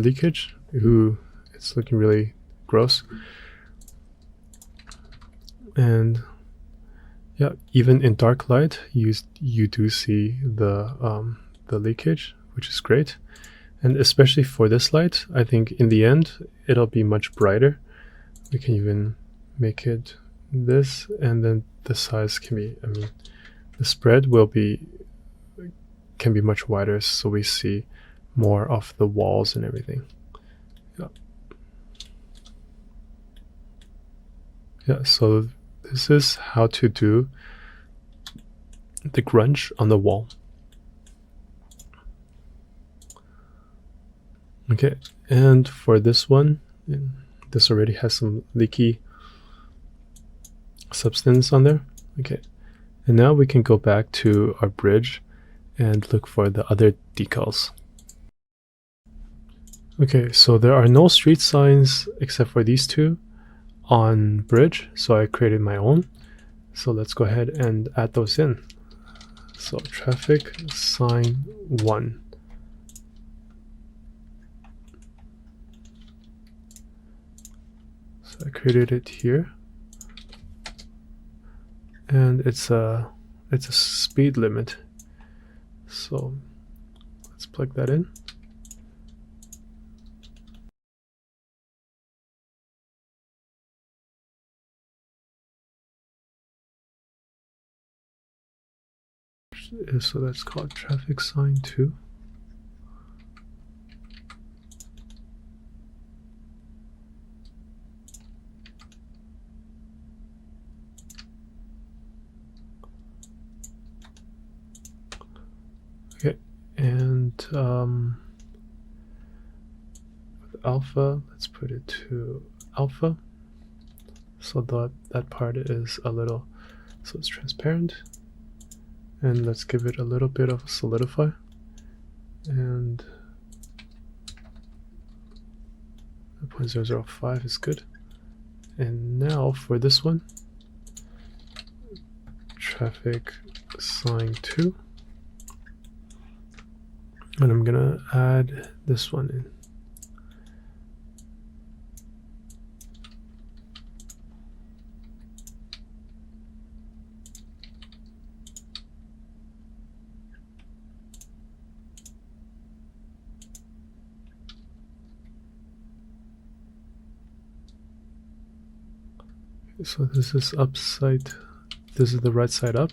leakage. Ooh, it's looking really gross. And yeah, even in dark light, you do see the leakage, which is great. And especially for this light, I think in the end it'll be much brighter. We can even make it this, and then the size can be, I mean, the spread can be much wider, so we see more of the walls and everything. Yeah, so this is how to do the grunge on the wall. Okay, and for this one, this already has some leaky substance on there. Okay, and now we can go back to our bridge and look for the other decals. Okay, so there are no street signs except for these two on bridge, so I created my own. So let's go ahead and add those in. So traffic sign 1. So I created it here, and it's a speed limit. So let's plug that in. So that's called traffic sign 2. Okay, and with alpha, let's put it to alpha. So that part is a little, so it's transparent. And let's give it a little bit of solidify. And 0.005 is good. And now for this one, traffic sign 2. And I'm gonna add this one in. So this is upside, this is the right side up.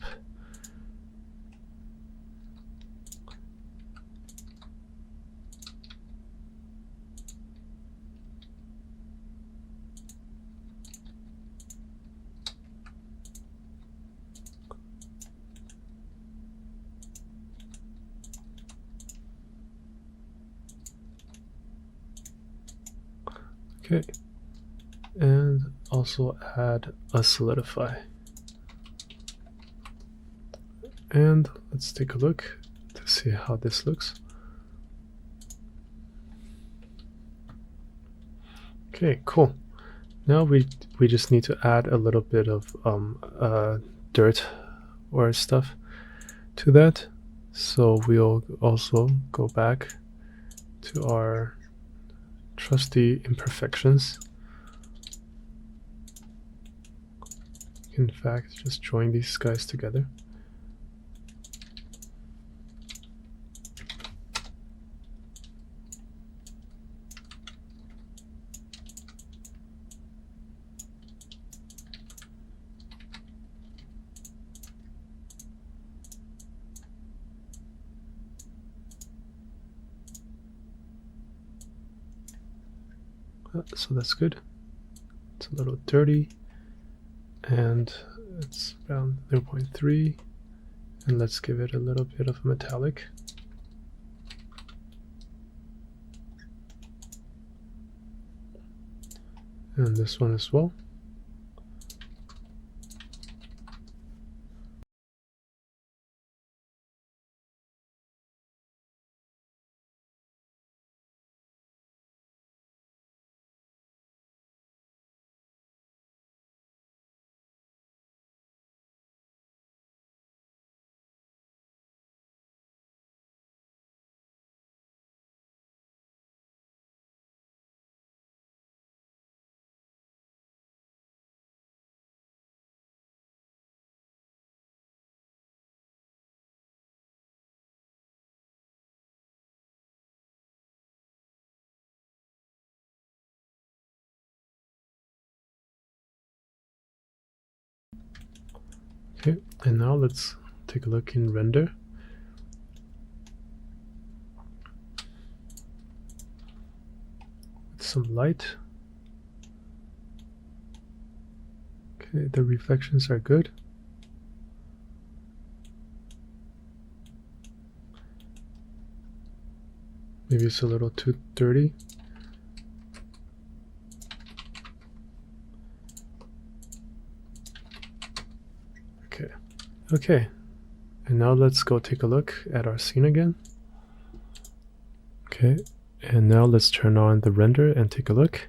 Okay, and also add a solidify. And let's take a look to see how this looks. Okay, cool. Now we just need to add a little bit of dirt or stuff to that. So we'll also go back to our trusty imperfections. In fact, just join these guys together. So that's good. It's a little dirty, and it's around 0.3, and let's give it a little bit of metallic. And this one as well. Okay, and now let's take a look in render. With some light. Okay, the reflections are good. Maybe it's a little too dirty. Okay, and now let's go take a look at our scene again. Okay, and now let's turn on the render and take a look.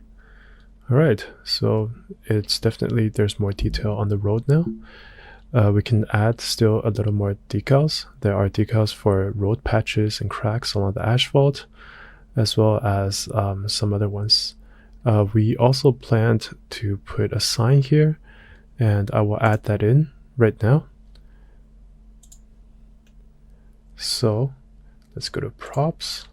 Alright, so it's definitely, there's more detail on the road now. We can add still a little more decals. There are decals for road patches and cracks along the asphalt, as well as some other ones. We also planned to put a sign here, and I will add that in right now. So let's go to props,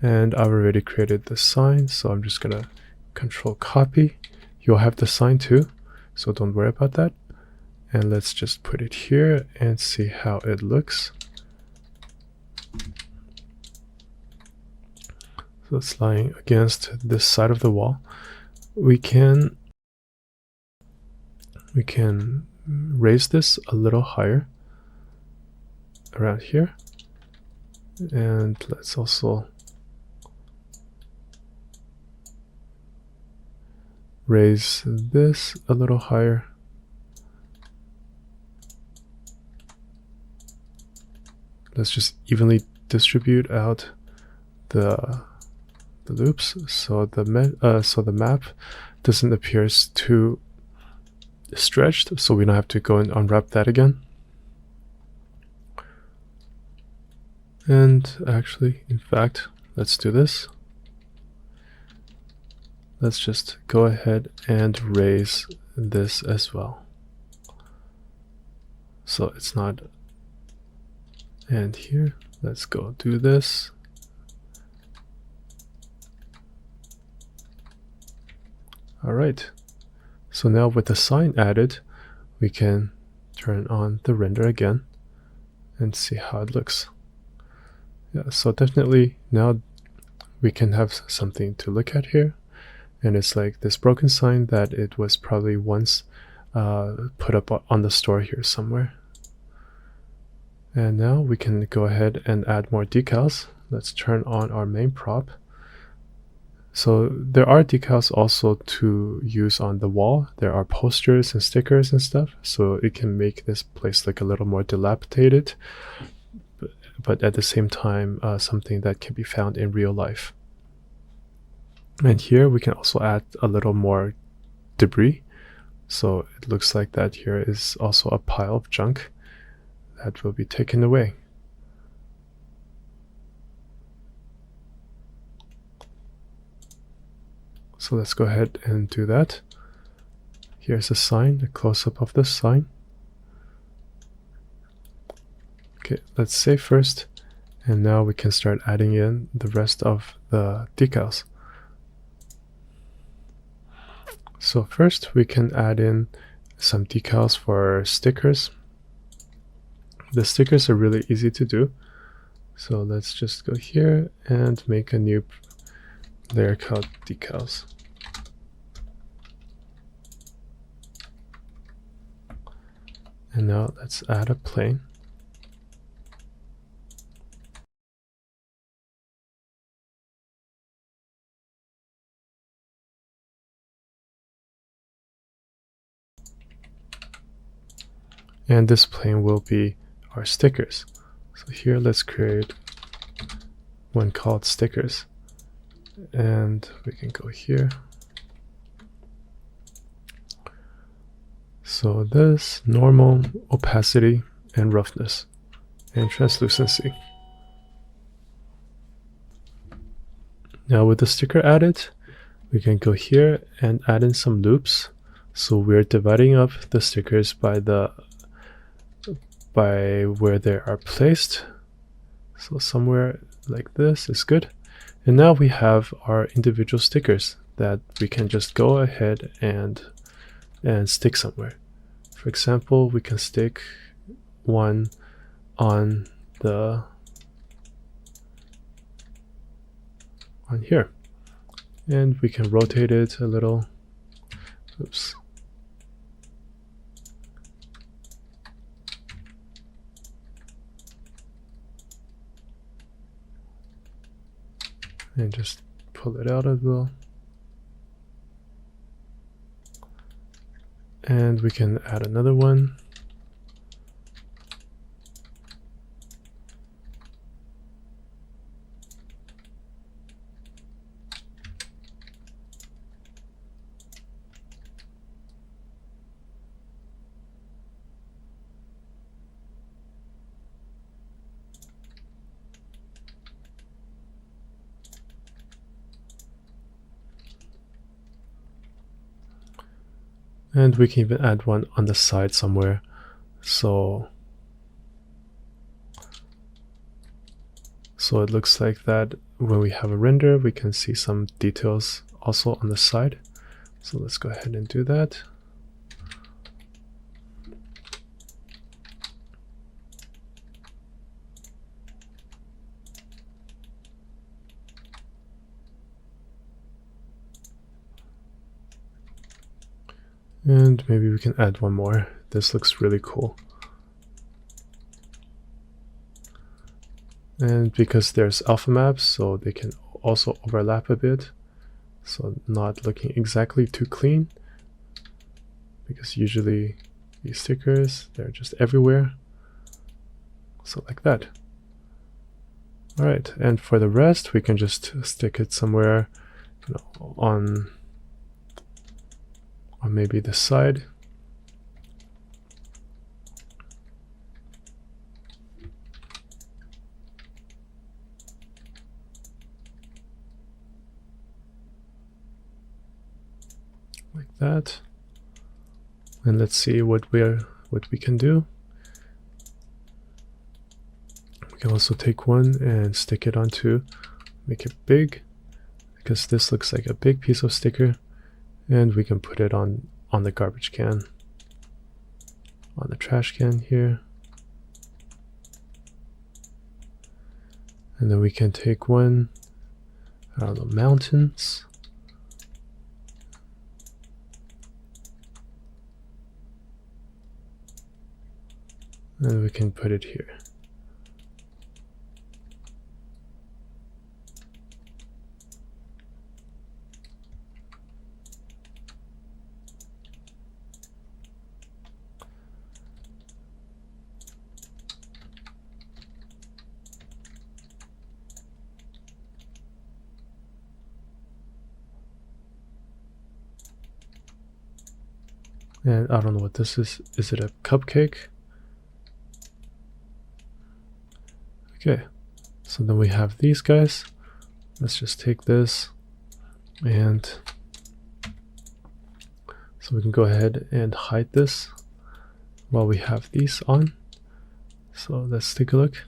and I've already created the sign, so I'm just gonna control copy. You'll have the sign too, so don't worry about that. And let's just put it here and see how it looks. So it's lying against this side of the wall. We can raise this a little higher around here. And let's also raise this a little higher. Let's just evenly distribute out the loops so the map doesn't appear too stretched, so we don't have to go and unwrap that again. And actually, in fact, let's do this. Let's just go ahead and raise this as well, so it's not. And here, let's go do this. All right, so now with the sign added, we can turn on the render again and see how it looks. Yeah, so definitely now we can have something to look at here. And it's like this broken sign that it was probably once put up on the store here somewhere. And now we can go ahead and add more decals. Let's turn on our main prop. So there are decals also to use on the wall. There are posters and stickers and stuff, so it can make this place look a little more dilapidated, but at the same time something that can be found in real life. And here we can also add a little more debris, so it looks like that here is also a pile of junk that will be taken away. So let's go ahead and do that. Here's a sign, a close-up of the sign. Okay, let's save first, and now we can start adding in the rest of the decals. So first we can add in some decals for stickers. The stickers are really easy to do. So let's just go here and make a new layer called decals. And now let's add a plane. And this plane will be our stickers. So here let's create one called stickers. And we can go here. So this, normal, opacity, and roughness, and translucency. Now with the sticker added, we can go here and add in some loops. So we're dividing up the stickers by where they are placed. So somewhere like this is good. And now we have our individual stickers that we can just go ahead and stick somewhere. For example, we can stick one on here, and we can rotate it a little. Oops. And just pull it out a little. And we can add another one. And we can even add one on the side somewhere. So it looks like that when we have a render, we can see some details also on the side. So let's go ahead and do that. And maybe we can add one more. This looks really cool. And because there's alpha maps, so they can also overlap a bit. So not looking exactly too clean. Because usually these stickers, they're just everywhere. So like that. Alright, and for the rest, we can just stick it somewhere, you know, on maybe the side. Like that. And let's see what we can do. We can also take one and stick it onto, make it big, because this looks like a big piece of sticker. And we can put it on the garbage can, on the trash can here. And then we can take one, I don't know, mountains. And we can put it here. And I don't know what this is. Is it a cupcake? Okay, so then we have these guys. Let's just take this, and so we can go ahead and hide this while we have these on. So let's take a look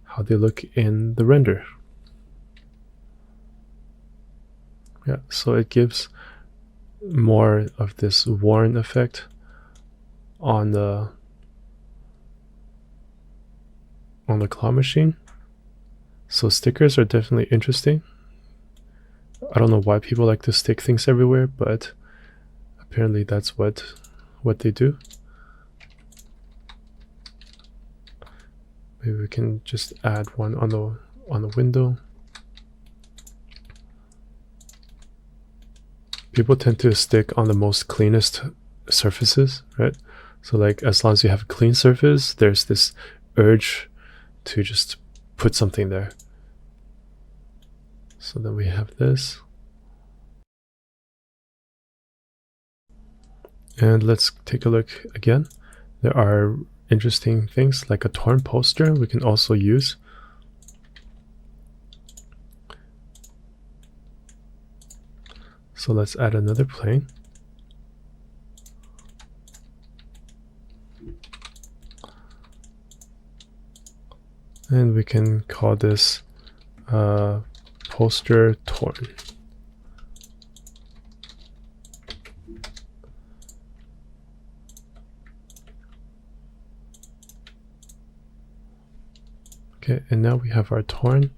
how they look in the render. Yeah, so it gives more of this worn effect on the claw machine. So stickers are definitely interesting. I don't know why people like to stick things everywhere, but apparently that's what they do. Maybe we can just add one on the window. People tend to stick on the most cleanest surfaces, right? So like as long as you have a clean surface, there's this urge to just put something there. So then we have this. And let's take a look again. There are interesting things like a torn poster we can also use. So let's add another plane. And we can call this poster torn. Okay, and now we have our torn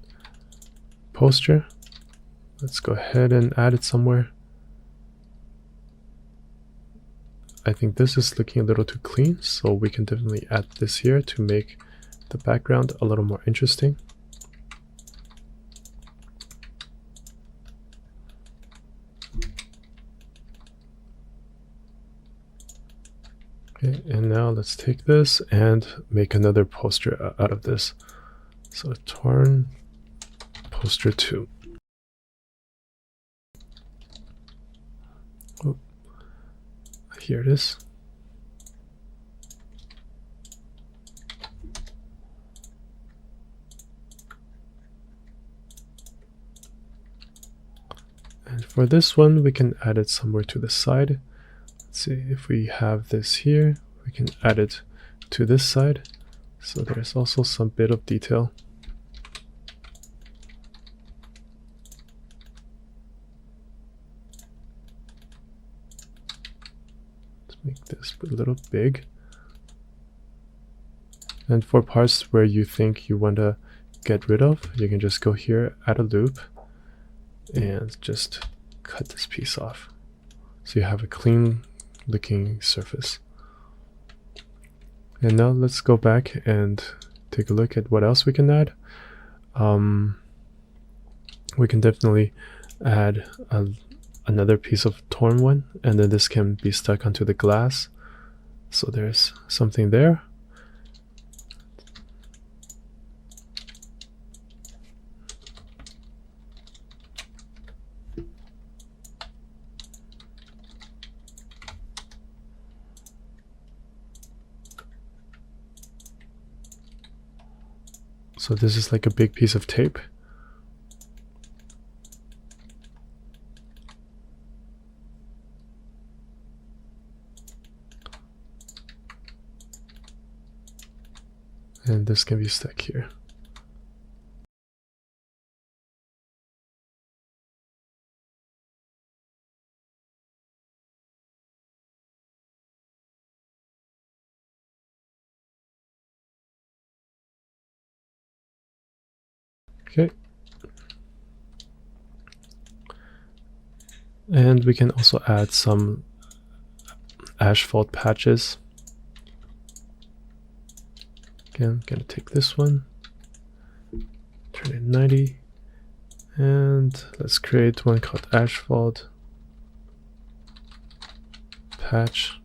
poster. Let's go ahead and add it somewhere. I think this is looking a little too clean, so we can definitely add this here to make the background a little more interesting. Okay, and now let's take this and make another poster out of this. So torn poster 2. Oh, here it is. And for this one, we can add it somewhere to the side. Let's see if we have this here, we can add it to this side. So there's also some bit of detail. Let's make this a little big. And for parts where you think you want to get rid of, you can just go here, add a loop, and just cut this piece off. So you have a clean looking surface. And now let's go back and take a look at what else we can add. We can definitely add another piece of torn one, and then this can be stuck onto the glass. So there's something there. So this is like a big piece of tape. And this can be stuck here. Okay. And we can also add some asphalt patches. Again, I'm gonna take this one, turn it 90, and let's create one called asphalt patch.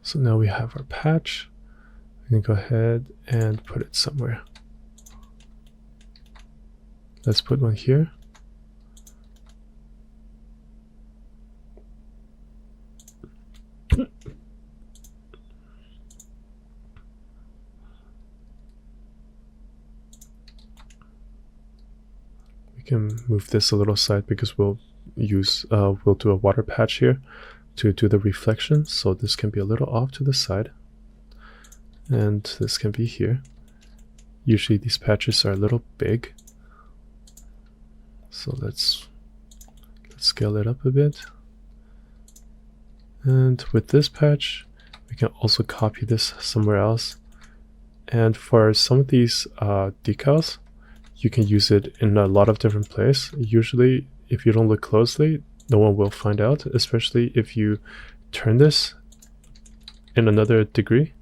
So now we have our patch. We can go ahead and put it somewhere. Let's put one here. We can move this a little side because we'll do a water patch here to do the reflection. So this can be a little off to the side, and this can be here. Usually these patches are a little big, so let's scale it up a bit. And with this patch, we can also copy this somewhere else. And for some of these decals, you can use it in a lot of different places. Usually, if you don't look closely, no one will find out, especially if you turn this in another degree.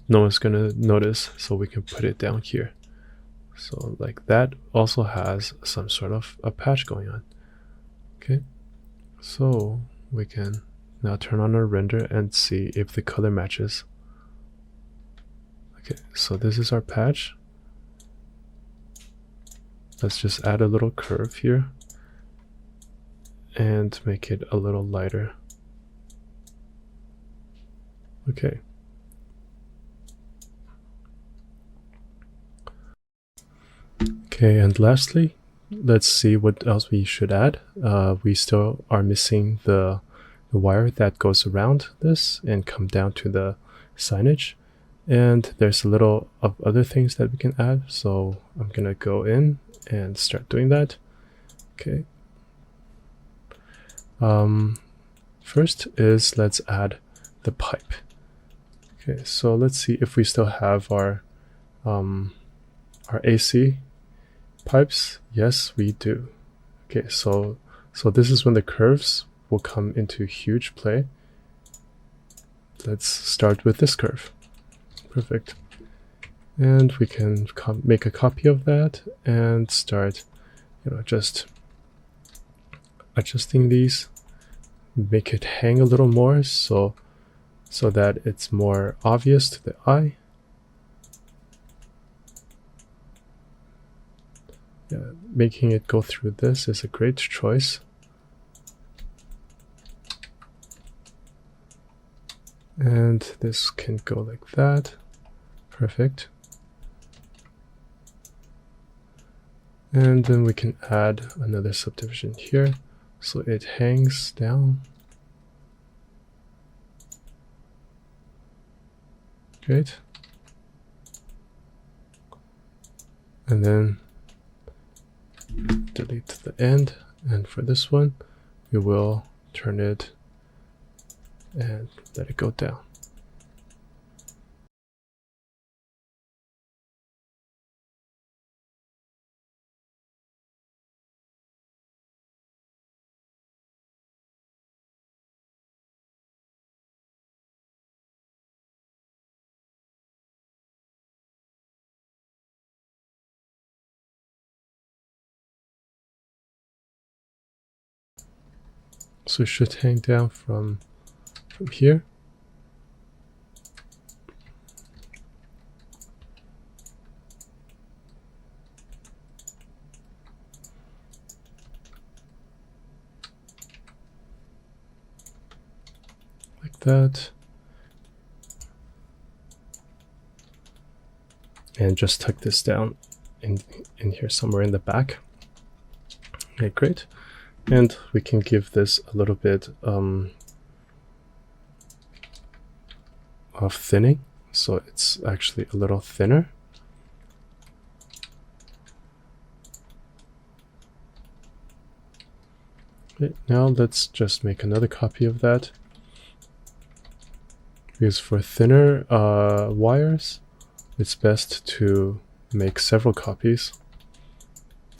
No one's gonna notice, so we can put it down here. So like that also has some sort of a patch going on. Okay, so we can now turn on our render and see if the color matches. Okay, so this is our patch. Let's just add a little curve here and make it a little lighter. Okay. Okay, and lastly, let's see what else we should add. We still are missing the wire that goes around this and come down to the signage. And there's a little of other things that we can add. So I'm gonna go in and start doing that. Okay. First is let's add the pipe. Okay, so let's see if we still have our AC pipes. Yes, we do. Okay, so this is when the curves will come into huge play. Let's start with this curve. Perfect. And we can make a copy of that and start, just adjusting these, make it hang a little more so that it's more obvious to the eye. Yeah, making it go through this is a great choice. And this can go like that. Perfect. And then we can add another subdivision here so it hangs down. Great. And then delete the end. And for this one, we will turn it and let it go down. So it should hang down from here. Like that. And just tuck this down in here somewhere in the back. Okay, great. And we can give this a little bit of thinning, so it's actually a little thinner. Okay, now let's just make another copy of that, because for thinner wires, it's best to make several copies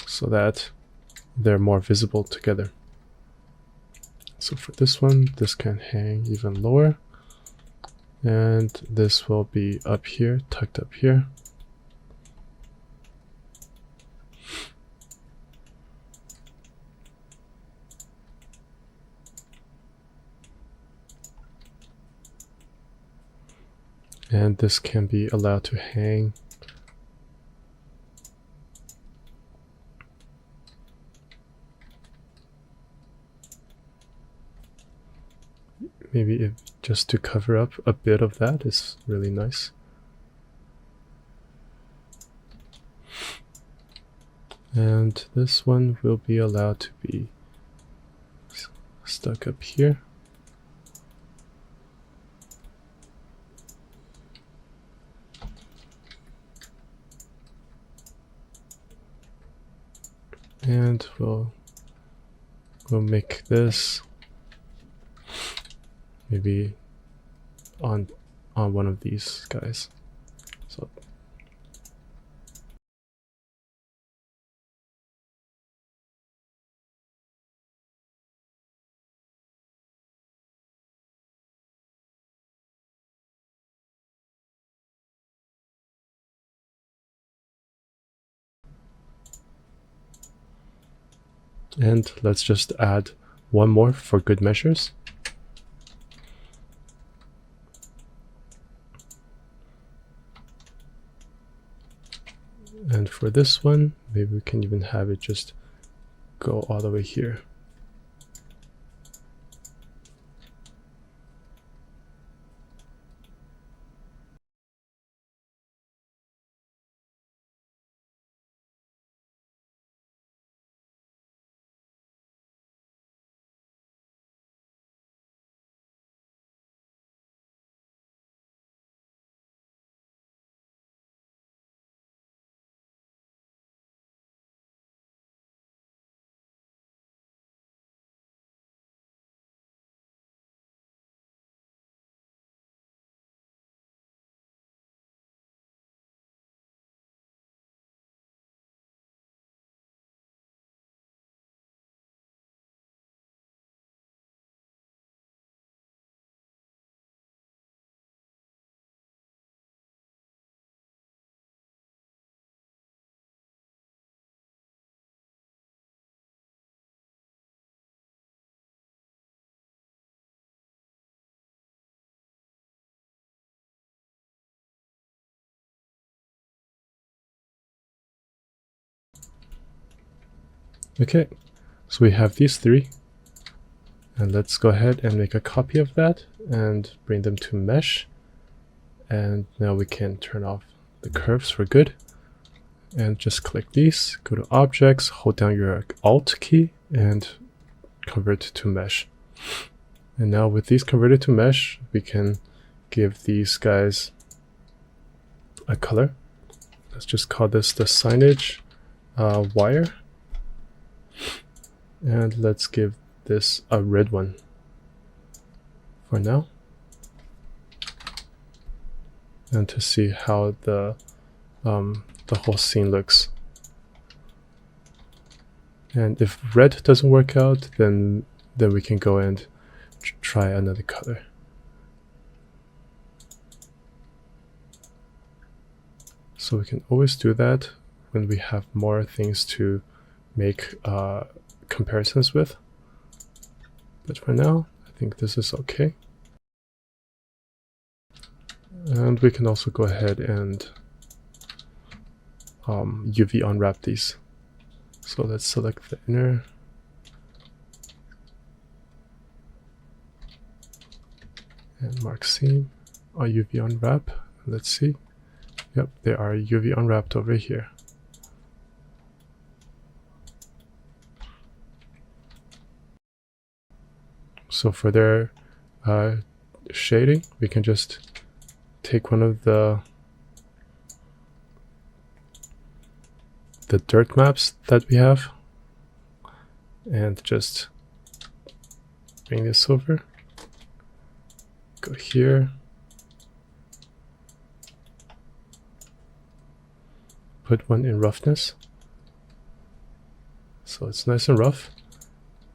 so that they're more visible together. So for this one, this can hang even lower, and this will be up here, tucked up here. And this can be allowed to hang maybe just to cover up a bit of that is really nice. And this one will be allowed to be stuck up here. And we'll make this maybe on one of these guys. So and let's just add one more for good measures. And for this one, maybe we can even have it just go all the way here. Okay, so we have these three, and let's go ahead and make a copy of that and bring them to mesh. And now we can turn off the curves for good, and just click these, go to objects, hold down your alt key and convert to mesh. And now with these converted to mesh, we can give these guys a color. Let's just call this the signage wire, and let's give this a red one for now, and to see how the whole scene looks. And if red doesn't work out, then we can go and try another color. So we can always do that when we have more things to make comparisons with. But for now, I think this is okay. And we can also go ahead and UV unwrap these. So let's select the inner. And mark scene, UV unwrap. Let's see. Yep, they are UV unwrapped over here. So for their shading, we can just take one of the dirt maps that we have and just bring this over. Go here. Put one in roughness, so it's nice and rough,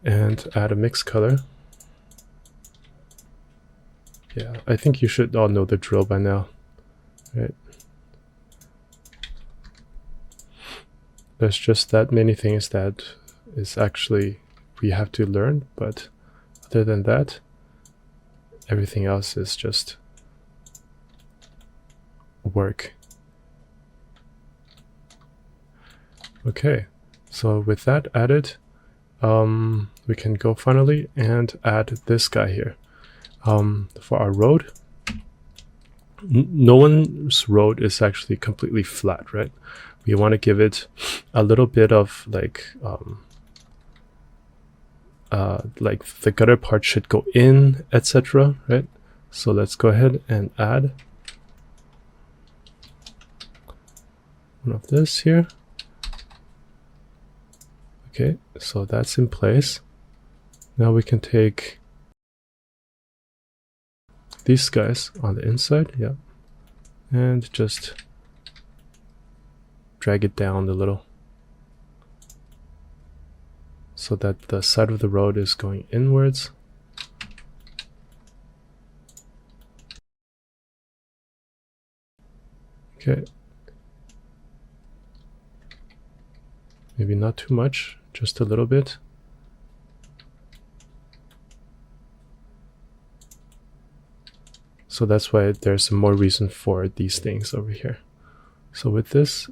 and add a mix color. Yeah, I think you should all know the drill by now, right? There's just that many things that is actually we have to learn, but other than that, everything else is just work. Okay, so with that added, we can go finally and add this guy here. For our road, no one's road is actually completely flat, right? We want to give it a little bit of like the gutter part should go in, etc., right? So let's go ahead and add one of this here. Okay, so that's in place. Now we can take these guys on the inside, yeah, and just drag it down a little so that the side of the road is going inwards. Okay. Maybe not too much, just a little bit. So that's why there's more reason for these things over here. So with this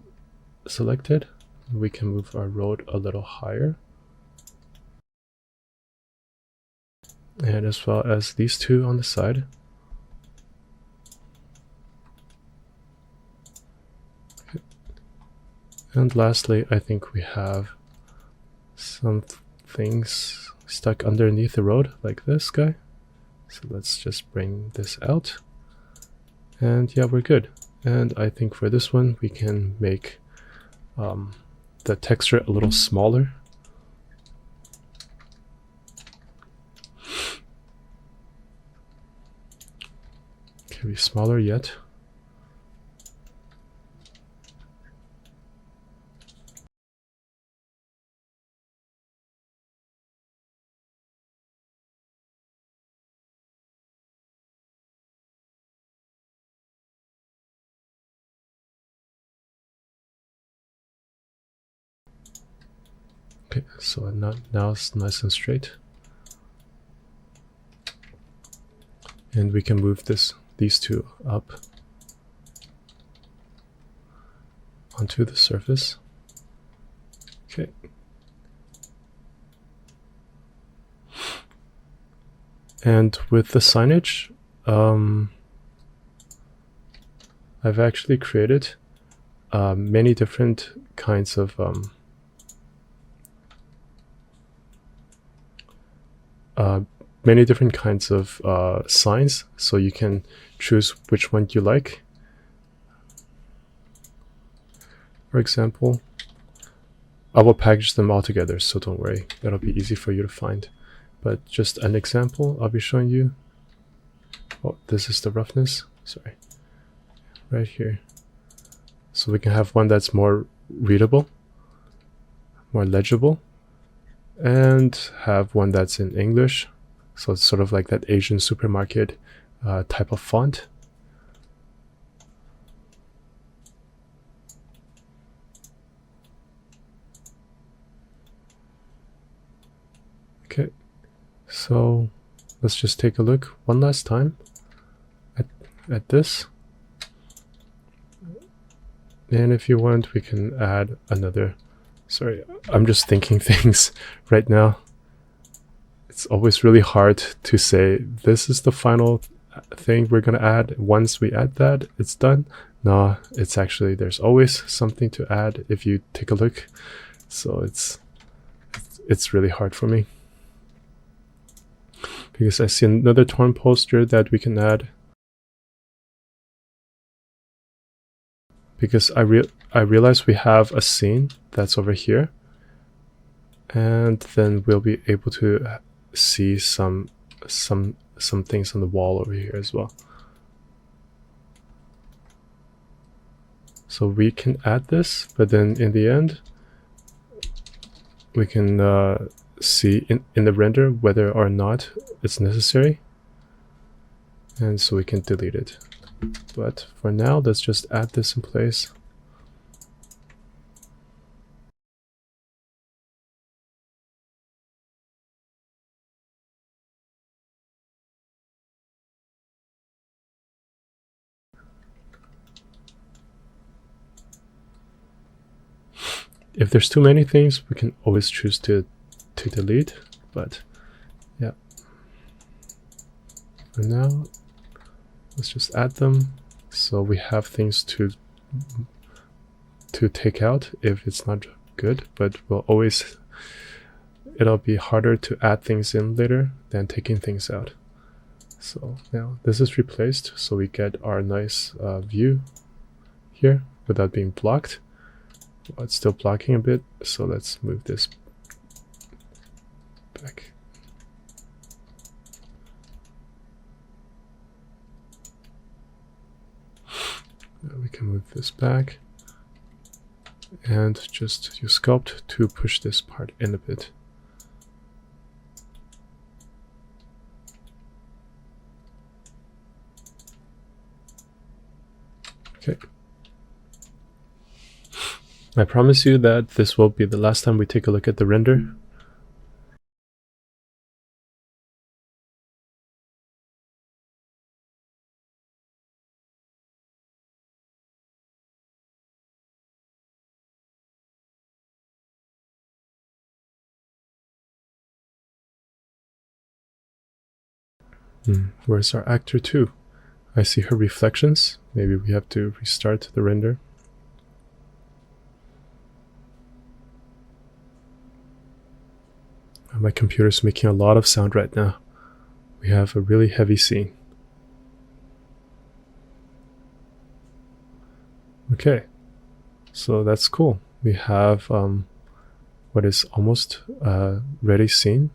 selected, we can move our road a little higher. And as well as these two on the side. Okay. And lastly, I think we have some things stuck underneath the road, like this guy. So let's just bring this out. And yeah, we're good. And I think for this one, we can make the texture a little smaller. Can be smaller yet. Okay, so now it's nice and straight. And we can move these two up onto the surface. Okay. And with the signage, I've actually created many different kinds of signs, so you can choose which one you like. For example, I will package them all together, so don't worry, that'll be easy for you to find. But just an example I'll be showing you. Oh, this is the roughness, sorry, right here. So we can have one that's more readable, more legible, and have one that's in English. So it's sort of like that Asian supermarket type of font. Okay, so let's just take a look one last time at this. And if you want, we can add another. Sorry, I'm just thinking things right now. It's always really hard to say this is the final thing we're gonna add. Once we add that, it's done. No, it's actually, there's always something to add if you take a look. So it's really hard for me, because I see another torn poster that we can add. Because I realize we have a scene that's over here, and then we'll be able to see some things on the wall over here as well. So we can add this, but then in the end we can see in the render whether or not it's necessary, and so we can delete it. But for now, let's just add this in place. If there's too many things, we can always choose to delete, but yeah. For now, let's just add them, so we have things to take out if it's not good, but we'll always, it'll be harder to add things in later than taking things out. So now this is replaced, so we get our nice view here without being blocked. Well, it's still blocking a bit, so let's move this back. Now we can move this back and just use sculpt to push this part in a bit. Okay. I promise you that this will be the last time we take a look at the render. Where's our actor 2? I see her reflections. Maybe we have to restart the render. My computer's making a lot of sound right now. We have a really heavy scene. Okay, so that's cool. We have what is almost a ready scene.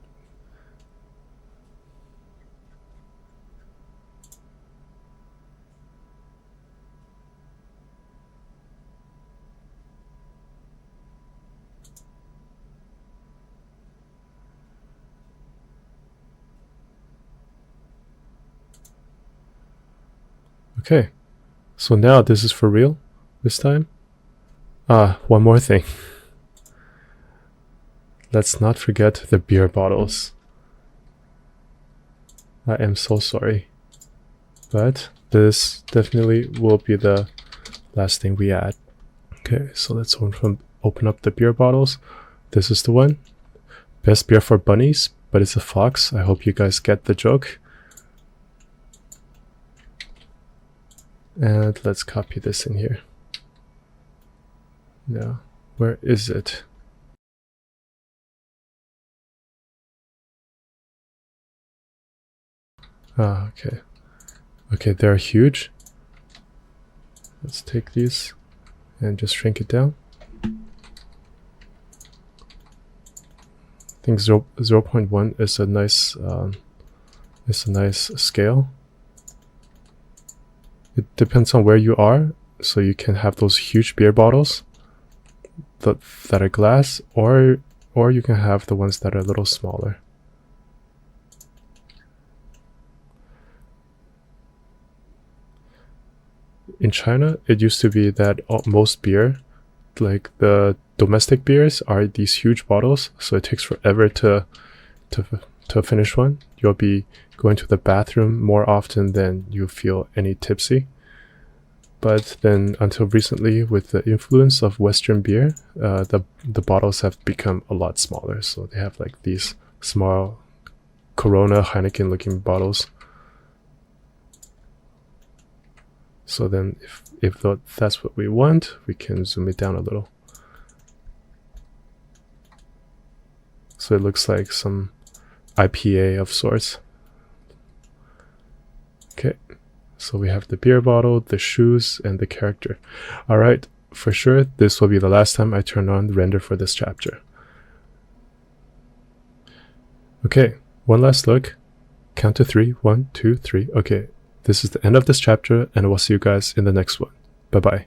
Okay, so now this is for real this time. One more thing. Let's not forget the beer bottles. I am so sorry, but this definitely will be the last thing we add. Okay, so let's open up the beer bottles. This is the one. Best beer for bunnies but it's a fox. I hope you guys get the joke. And let's copy this in here. Now, where is it? Ah, okay. Okay, they're huge. Let's take these and just shrink it down. I think 0.1 is a nice scale. It depends on where you are, so you can have those huge beer bottles that are glass, or you can have the ones that are a little smaller. In China, it used to be that most beer, like the domestic beers, are these huge bottles, so it takes forever to finish one. You'll be going to the bathroom more often than you feel any tipsy. But then until recently, with the influence of Western beer, the bottles have become a lot smaller. So they have like these small Corona, Heineken looking bottles. So then if that's what we want, we can zoom it down a little. So it looks like some IPA of sorts. Okay, so we have the beer bottle, the shoes, and the character. All right, for sure, this will be the last time I turn on the render for this chapter. Okay, one last look. Count to 3. 1, 2, 3. Okay, this is the end of this chapter, and we'll see you guys in the next one. Bye-bye.